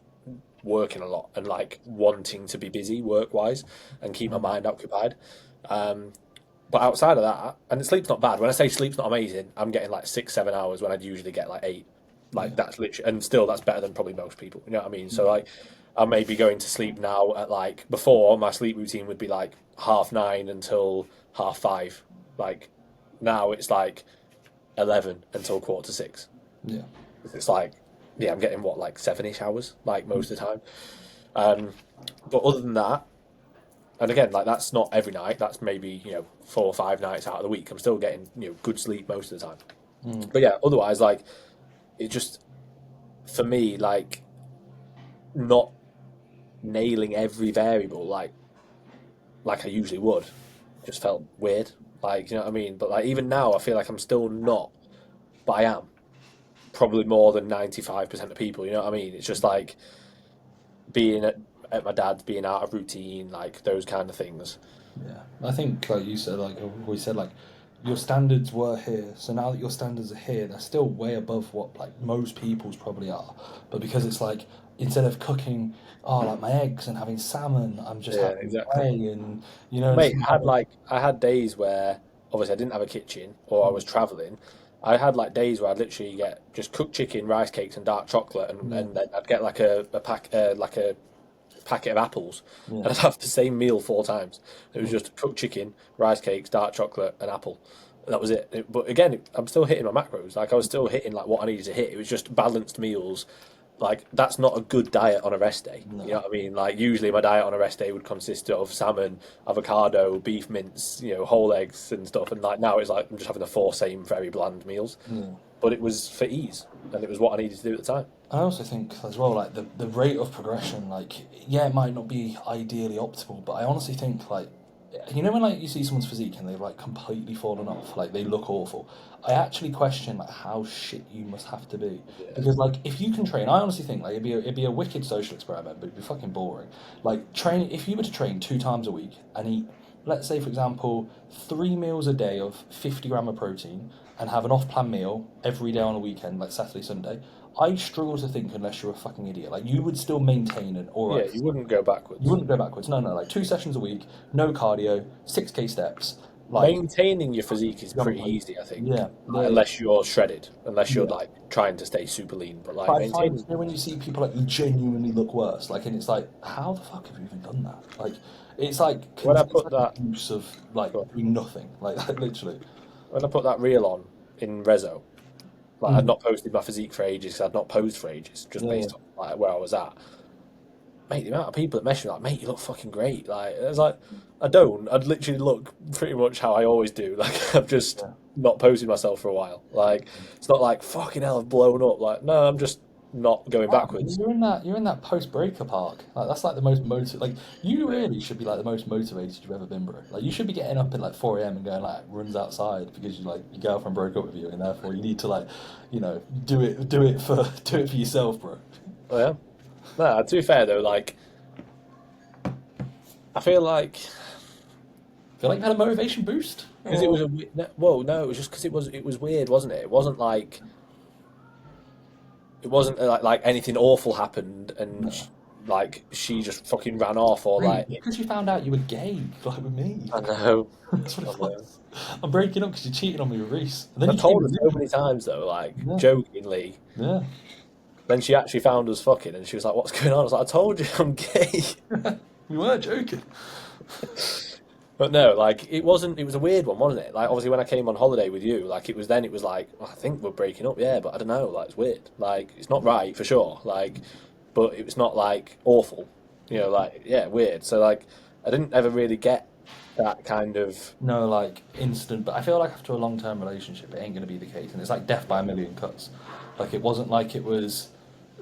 working a lot and like wanting to be busy work wise and keep my Mm. mind occupied. Um, But outside of that, and the sleep's not bad. When I say sleep's not amazing, I'm getting like 6, 7 hours when I'd usually get like 8. Like Yeah. that's literally, and still that's better than probably most people. You know what I mean? So Mm. like, I may be going to sleep now at like before my sleep routine would be like 9:30 until 5:30. Like now it's like 11 until 5:45. Yeah. It's like, yeah, I'm getting what like 7-ish hours like most of the time. Um, but other than that, and again, like that's not every night. That's maybe 4 or 5 nights out of the week. I'm still getting good sleep most of the time. Mm. But yeah, otherwise, like it just for me, like not nailing every variable like I usually would, just felt weird. Like you know what I mean. But like even now, I feel like I'm still not, but I am probably more than 95% of people. You know what I mean? It's just like being at my dad's, being out of routine, like those kind of things. Yeah, I think like you said, like we said, like your standards were here, so now that your standards are here, they're still way above what like most people's probably are. But because it's like instead of cooking, oh, like my eggs and having salmon, I'm just Yeah, having exactly. whey and and Mate, stuff like I had days where obviously I didn't have a kitchen or I that. was traveling. I had like days where I'd literally get just cooked chicken, rice cakes, and dark chocolate, Yeah, and then I'd get like a pack like a packet of apples, yeah, and I'd have the same meal 4 times. It was mm, just cooked chicken, rice cakes, dark chocolate, and apple. That was it. But again, I'm still hitting my macros. Like I was still hitting like what I needed to hit. It was just balanced meals. Like that's not a good diet on a rest day. You know no, what I mean? Like usually my diet on a rest day would consist of salmon, avocado, beef mince, whole eggs and stuff. And like now it's like I'm just having the four same very bland meals. yeah. But it was for ease, and it was what I needed to do at the time. I also think as well, like the rate of progression, like yeah, it might not be ideally optimal, but I honestly think like when like you see someone's physique and they've like completely fallen off, like they look awful. I actually question like how shit you must have to be Yeah, because like if you can train, I honestly think like it'd be a wicked social experiment, but it'd be fucking boring. Like train if you were to train 2 times a week and eat, let's say for example, 3 meals a day of 50 gram of protein and have an off-plan meal every day on a weekend, like Saturday, Sunday. I struggle to think unless you're a fucking idiot. Like you would still maintain an yeah, alright. you wouldn't go You backwards. wouldn't go backwards. No, no. Like 2 sessions a week, no cardio, 6K steps. Like Maintaining your physique is jump pretty weight. easy, I think. Yeah, Like, yeah, unless you're shredded, unless you're yeah. like trying to stay super lean. But But like I find maintaining, when you see people like who genuinely look worse, like, and it's like, how the fuck have you even done that? Like, it's like when I it's put like that abuse of like go on. doing nothing, like literally. When I put that reel on in Rezo, like I'd Mm. not posted my physique for ages 'cause I'd not posed for ages, just Yeah, yeah, based on like where I was at. Mate, the amount of people that messaged me like, mate, you look fucking great. Like, I was like, I don't. I'd literally look pretty much how I always do. Like, I've just yeah. not posted myself for a while. Like, it's not like fucking hell, I've blown up. Like, no, I'm just not going backwards. You're in that post breakup arc. Like that's like the most like you really should be like the most motivated you've ever been, bro. Like you should be getting up at like 4 a.m. and going like runs outside because you like your girlfriend broke up with you and therefore you need to like, do it for yourself, bro. Oh, yeah. No, to be fair though, like I feel like Feel like you had a motivation boost? because it was Or a well, no, it was just because it was weird, wasn't it? It wasn't like like anything awful happened and no. like she just fucking ran off or Really? like Because you found out you were gay, like with me. I know, That's what I it know. was. I'm breaking up because you cheated on me with Reese. And then I've you came told her with so me. many times though, like Yeah. jokingly. Yeah. Then she actually found us fucking, and she was like, "What's going on?" I was like, "I told you I'm gay." We were joking. But no, like it wasn't. It was a weird one, wasn't it? Like obviously when I came on holiday with you, like it was then. It was like I think we're breaking up, yeah, but I don't know. Like it's weird. Like it's not right for sure. Like, but it was not like awful. Yeah. Like yeah, weird. So like I didn't ever really get that kind of. No, like instant, but I feel like after a long term relationship, it ain't going to be the case. And it's like death by a million cuts. Like it wasn't like it was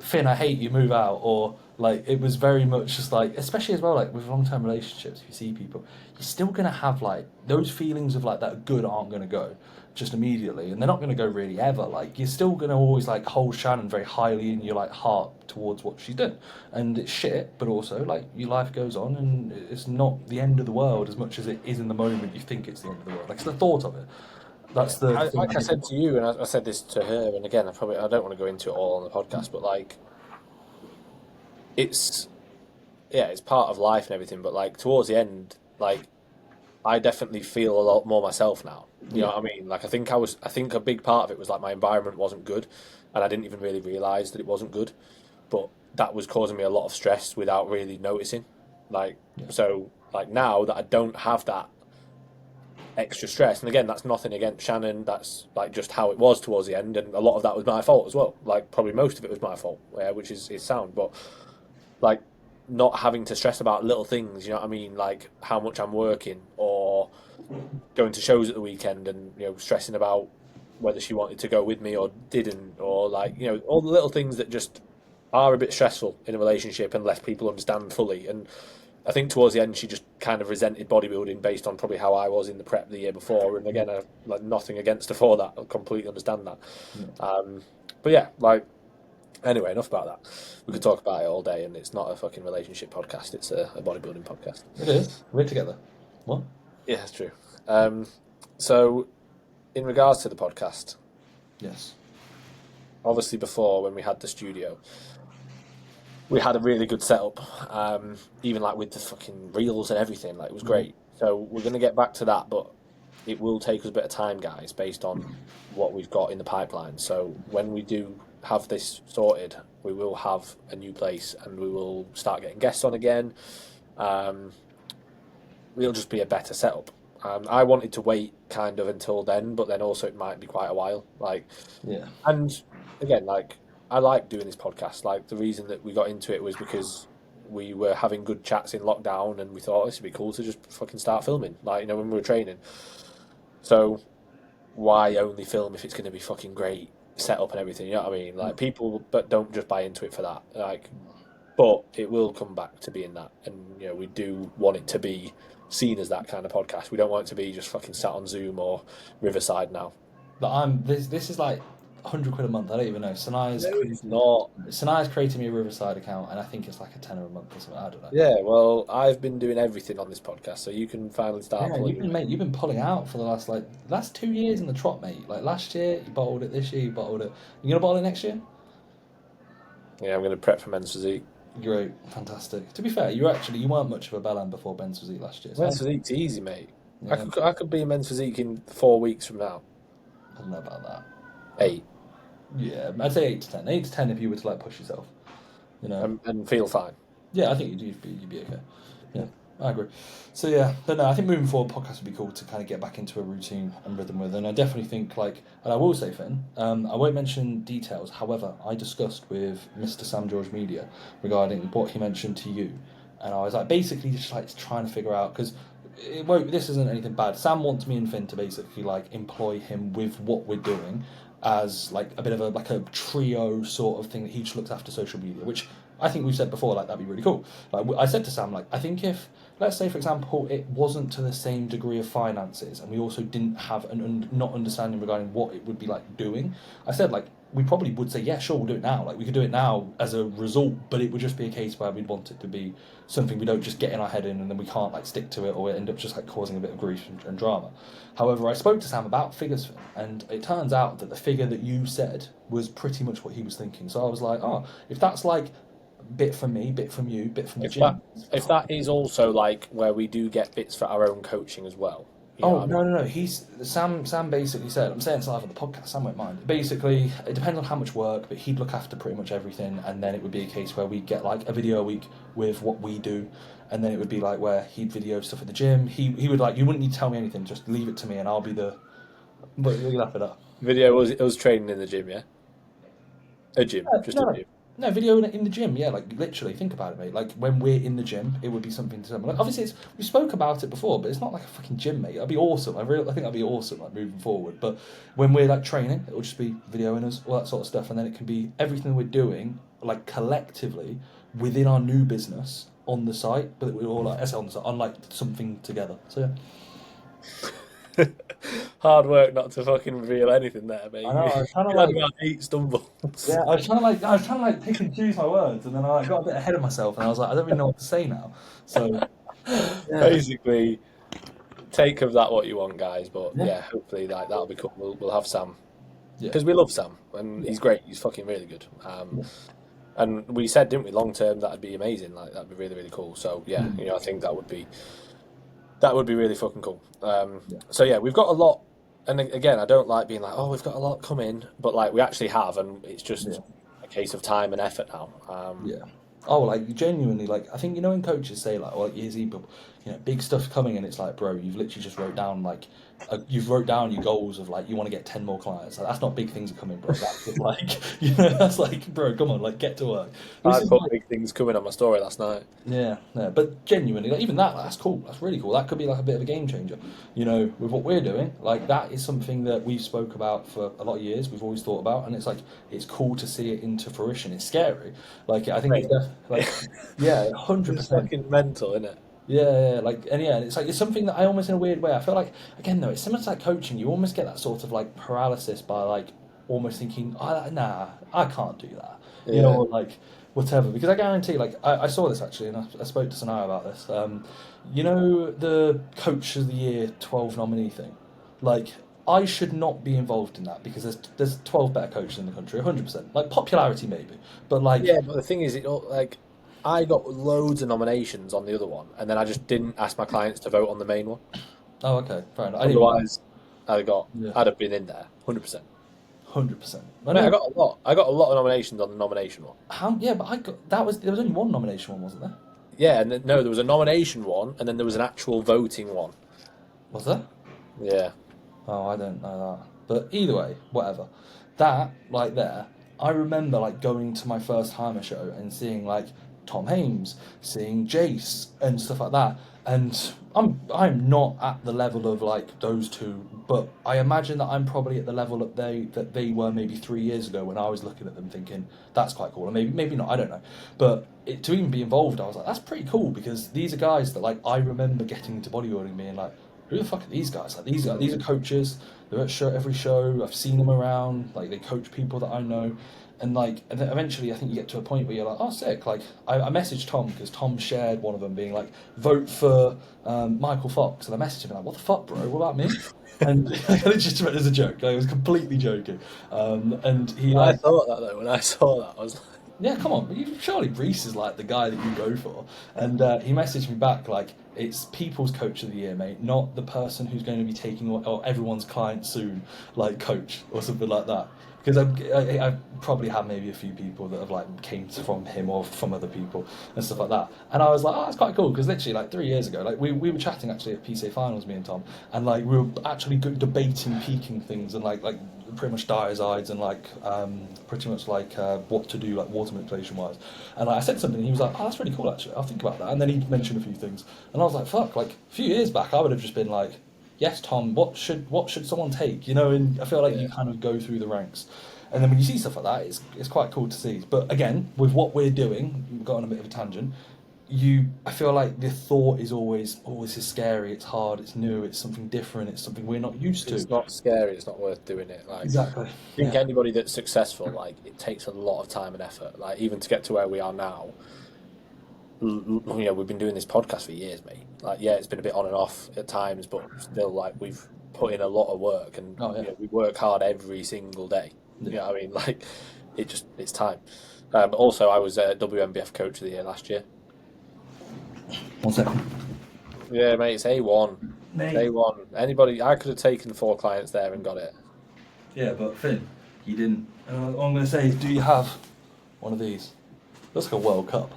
Finn, I hate you, move out, or like it was very much just like, especially as well, like with long term relationships, if you see people, you're still going to have like those feelings of like that good aren't going to go just immediately, and they're not going to go really ever. Like you're still going to always like hold Shannon very highly in your like heart towards what she's done, and it's shit. But also like your life goes on, and it's not the end of the world as much as it is in the moment. You think it's the end of the world. Like it's the thought of it. Yeah, That's the thing like I I think. said to you, and I said this to her, and again, I don't want to go into it all on the podcast, but like it's yeah, it's part of life and everything. But like towards the end, like I definitely feel a lot more myself now. You know Yeah, what I mean? Like I think a big part of it was like my environment wasn't good, and I didn't even really realize that it wasn't good. But that was causing me a lot of stress without really noticing. Like yeah. so, like now that I don't have that extra stress, and again, that's nothing against Shannon. That's like just how it was towards the end, and a lot of that was my fault as well. Like probably most of it was my fault, yeah, which is sound. But like not having to stress about little things, you know what I mean? Like how much I'm working or going to shows at the weekend and, stressing about whether she wanted to go with me or didn't, or like, all the little things that just are a bit stressful in a relationship unless people understand fully. And I think towards the end, she just kind of resented bodybuilding based on probably how I was in the prep the year before. And again, I like nothing against her for that. I completely understand that. Yeah. But yeah, like anyway, enough about that. We Yeah. could talk about it all day, and it's not a fucking relationship podcast. It's a bodybuilding podcast. It is. We're together. What? Yeah, that's true. Um, so, in regards to the podcast, Yes. obviously before when we had the studio, we had a really good setup. Even like with the fucking reels and everything, like it was Mhm. great. So we're gonna get back to that, but it will take us a bit of time, guys, based on what we've got in the pipeline. So when we do have this sorted, we will have a new place and we will start getting guests on again. Um, it'll just be a better setup. I wanted to wait kind of until then, but then also it might be quite a while. Yeah. And again, like I like doing this podcast. Like the reason that we got into it was because we were having good chats in lockdown, and we thought this would be cool to just fucking start filming. Like when we were training. So why only film if it's going to be fucking great setup and everything? You know what I mean? Like No. people, but don't just buy into it for that. Like, but it will come back to being that, and we do want it to be seen as that kind of podcast. We don't want it to be just fucking sat on Zoom or Riverside now. But I'm this is like 100 quid a month. I don't even know. No, it's not. Sanaya's created me a Riverside account, and I think it's like a tenner a month or something. I don't know. Yeah, well, I've been doing everything on this podcast, so you can finally start Yeah, pulling your weight. you've been pulling out for the last 2 years in the trot, mate. Like last year you bottled it, this year you bottled it. You gonna bottle it next year? Yeah, I'm going to prep for men's physique. Great, fantastic. To be fair, you weren't much of a bellend before Ben's physique last year. So Men's physique's easy, mate. yeah, I could be in men's physique in 4 weeks from now. I don't know about that. 8. Yeah, I'd say 8 to 10. 8 to 10 if you were to like push yourself. You know. And feel fine. Yeah, I think you'd be okay. Yeah, I agree. So yeah, but no, I think moving forward, podcasts would be cool to kind of get back into a routine and rhythm with. And I definitely think and I will say, Finn, I won't mention details. However, I discussed with Mr. Sam George Media regarding what he mentioned to you, and I was like basically just like trying to figure out because. This isn't anything bad. Sam wants me and Finn to basically like employ him with what we're doing, as like a bit of a like a trio sort of thing that he just looks after social media, which I think we've said before, like that'd be really cool. Like I said to Sam, like I think if let's say for example it wasn't to the same degree of finances, and we also didn't have not understanding regarding what it would be like doing, I said like we probably would say yeah sure we'll do it now, like we could do it now as a result, but it would just be a case where we'd want it to be something we don't just get in our head in and then we can't like stick to it, or it end up just like causing a bit of grief and drama. However, I spoke to Sam about figures, and it turns out that the figure that you said was pretty much what he was thinking. So I was like, oh, if that's like bit from me, bit from you, bit from the If that gym. if that is also like where we do get bits for our own coaching as well, you know Oh what I mean? no no no! He's Sam. Sam basically said, "I'm saying it's live on the podcast. Sam won't mind." Basically, it depends on how much work, but he'd look after pretty much everything, and then it would be a case where we get like a video a week with what we do, and then it would be like where he'd video stuff at the gym. He would like you wouldn't need to tell me anything, just leave it to me, and I'll be the. But you laugh it up. Video was us training in the gym, yeah, a gym, just No, a no, gym. no, video in the gym. Yeah, like literally, think about it, mate. Like when we're in the gym, it would be something to someone. Like, obviously, we spoke about it before, but it's not like a fucking gym, mate. That'd be awesome. I think that'd be awesome, like moving forward. But when we're like training, it will just be videoing us, all that sort of stuff, and then it can be everything we're doing, like collectively within our new business on the site, but we're all like, I say on the site, on like something together. So yeah. Hard work not to fucking reveal anything there, mate. I know. I was trying to You had like, about 8 stumbles. yeah, I was trying to like pick and choose my words, and then I like, got a bit ahead of myself, and I was like, I don't really know what to say now. So yeah, Basically, take of that what you want, guys. But yeah, yeah, hopefully that'll be cool. We'll have Sam yeah, because we love Sam and yeah, he's great. He's fucking really good. yeah. And we said, didn't we, long term that'd be amazing. Like that'd be really really cool. So yeah, Mm, I think that would be really fucking cool. yeah, So yeah, we've got a lot. And again, I don't like being like, oh, we've got a lot coming, but like we actually have, and it's yeah. just a case of time and effort now. Yeah. Oh, like genuinely, like I think when coaches say like, "Oh, like, here's but big stuff's coming," and it's like, bro, you've literally just wrote down like, you've wrote down your goals of like you want to get 10 more clients. Like, that's not big things are coming, bro. That's just like that's like, bro, come on, like get to work. This I is put like, big things coming on my story last night. yeah, yeah, but genuinely, like even that, like, that's cool. That's really cool. That could be like a bit of a game changer. With what we're doing, like that is something that we've spoke about for a lot of years. We've always thought about, and it's like it's cool to see it into fruition. It's scary. Like I think it's Mate, like yeah, hundred it's percent. fucking mental, isn't it? Yeah, yeah, like and yeah, it's like it's something that I almost in a weird way. I feel like again though, it's similar to like coaching. You almost get that sort of like paralysis by like almost thinking, nah, I can't do that. Yeah. Or like whatever. Because I guarantee, like I saw this actually, and I spoke to Sanaya about this. The Coach of the Year 12 nominee thing. Like I should not be involved in that because there's 12 better coaches in the country, 100%. Like popularity maybe, but like Yeah, but the thing is, like, I got loads of nominations on the other one, and then I just didn't ask my clients to vote on the main one. oh okay, fair enough. I didn't. Otherwise, Yeah, I'd have been in there, 100%. 100%. I Mate, I know. got a lot. I got a lot of nominations on the nomination one. How? Yeah, but I got there was only one nomination one, wasn't there? Yeah, and then, no, there was a nomination one, and then there was an actual voting one. Was there? Yeah. Oh, I don't know that. But either way, whatever. That like there, I remember like going to my first Hammer show and seeing like Tom Hames, seeing Jace and stuff like that. And I'm not at the level of like those two, but I imagine that I'm probably at the level that they were maybe 3 years ago when I was looking at them thinking that's quite cool, or maybe not, I don't know. But to even be involved, I was like that's pretty cool because these are guys that like I remember getting into bodybuilding, being like, who the fuck are these guys? Like these are coaches. They're at every show. I've seen them around. Like they coach people that I know, and then eventually I think you get to a point where you're like, oh sick. Like I messaged Tom because Tom shared one of them being like, vote for Michael Fox, and I messaged him like, what the fuck, bro? What about me? And I just meant as a joke. Like, I was completely joking. And he I like, thought that, though. When I saw that, I was like, yeah, come on, surely Reese is like the guy that you go for. And he messaged me back like, it's people's coach of the year, mate, not the person who's going to be taking or everyone's client soon, like coach or something like that. Because I probably had maybe a few people that have like came from him or from other people and stuff like that. And I was like, oh, that's quite cool because literally like 3 years ago, like we were chatting actually at PCA finals, me and Tom, and like we were actually debating peaking things and like pretty much diazides and like pretty much like what to do like water manipulation wise. And like, I said something and he was like, oh, that's really cool actually, I'll think about that. And then he mentioned a few things and I was like, fuck, like a few years back I would have just been like, yes, Tom, what should someone take? You know, and I feel like you kind of go through the ranks. And then when you see stuff like that, it's quite cool to see. But again, with what we're doing, we've got on a bit of a tangent. I feel like the thought is always, oh, this is scary, it's hard, it's new, it's something different, it's something we're not used to. It's not scary. It's not worth doing it. Like, Exactly. I think anybody that's successful, like, it takes a lot of time and effort. Like, even to get to where we are now, we've been doing this podcast for years, mate. Like, yeah, it's been a bit on and off at times, but still, like, we've put in a lot of work, and Oh, yeah. we work hard every single day. Yeah. You know what I mean? Like, it's time. But also, I was a WMBF Coach of the Year last year. 1 second. Yeah, mate, it's A1. Mate. A1. Anybody, I could have taken 4 clients there and got it. Yeah, but Finn, you didn't. What I'm going to say is, do you have one of these? Looks like a World Cup.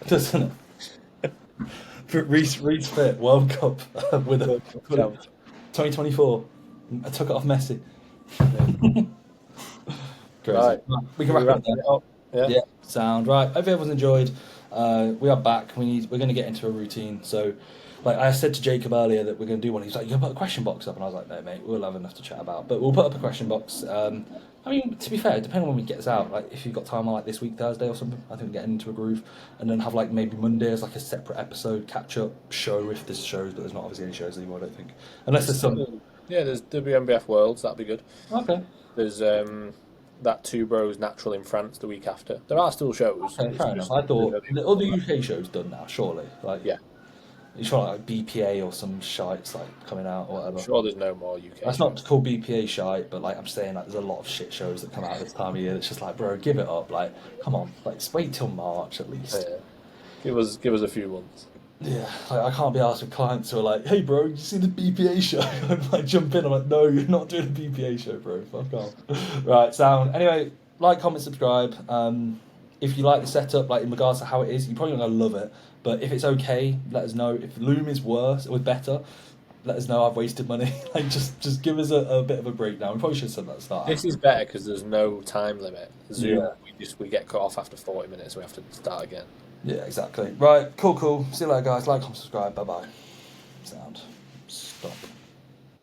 Doesn't it? Reese Fit World Cup with a 2024. I took it off Messi. Crazy. Right. We can wrap it up. Yeah. Sound right. Hope everyone's enjoyed. We are back. We're going to get into a routine. So, like I said to Jacob earlier that we're going to do one. He's like, "You gonna put a question box up?" And I was like, "No, mate. We'll have enough to chat about." But we'll put up a question box. I mean, to be fair, depending on when we get this out. Like, if you've got time on like this week, Thursday or something, I think we're getting into a groove, and then have like maybe Monday as like a separate episode catch up show if there's shows, but there's not obviously any shows anymore. I don't think, unless there's some. Yeah, there's WMBF Worlds. That'd be good. Okay. There's that Two Bros Natural in France the week after. There are still shows. Okay, fair enough. I thought the other UK shows done now, surely. Like, yeah. You sure like BPA or some shites like coming out or whatever? I'm sure there's no more UK. That's not called BPA shite, but like I'm saying, like there's a lot of shit shows that come out this time of year. It's just like, bro, give it up. Like, come on, like just wait till March at least. Yeah. Give us a few months. Yeah, like I can't be asked with clients who are like, "Hey, bro, you see the BPA show?" I'm like, jump in. I'm like, "No, you're not doing a BPA show, bro. Fuck off." Right, sound. Anyway, like, comment, subscribe. If you like the setup, like in regards to how it is, you're probably not gonna love it. But if it's okay, let us know. If Loom is worse or better, let us know. I've wasted money. Like, just give us a bit of a breakdown. We probably should have said that at the start. This is better because there's no time limit. Zoom, we get cut off after 40 minutes. We have to start again. Yeah, exactly. Right, cool. See you later, guys. Like, comment, subscribe. Bye bye. Sound. Stop.